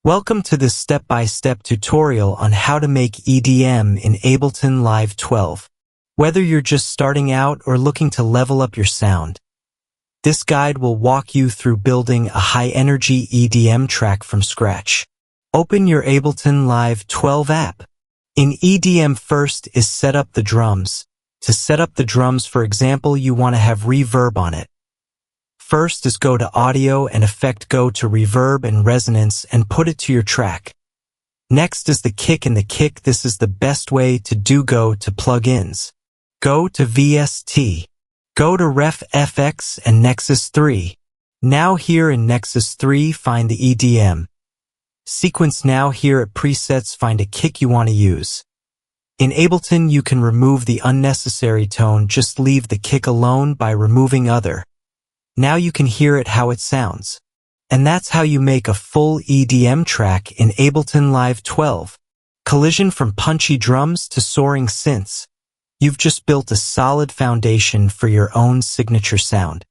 Welcome to this step-by-step tutorial on how to make EDM in Ableton Live 12. Whether you're just starting out or looking to level up your sound, this guide will walk you through building a high-energy EDM track from scratch. Open your Ableton Live 12 app. In EDM, first is set up the drums. To set up the drums, for example, you want to have reverb on it. First is go to Audio and Effect, go to Reverb and Resonance and put it to your track. Next is the kick. In the kick, this is the best way to do. Go to Plugins. Go to VST. Go to Ref FX and Nexus 3. Now here in Nexus 3, find the EDM sequence. Now here at Presets, find a kick you want to use. In Ableton, you can remove the unnecessary tone. Just leave the kick alone by removing other. Now you can hear it how it sounds. And that's how you make a full EDM track in Ableton Live 12. Collision from punchy drums to soaring synths. You've just built a solid foundation for your own signature sound.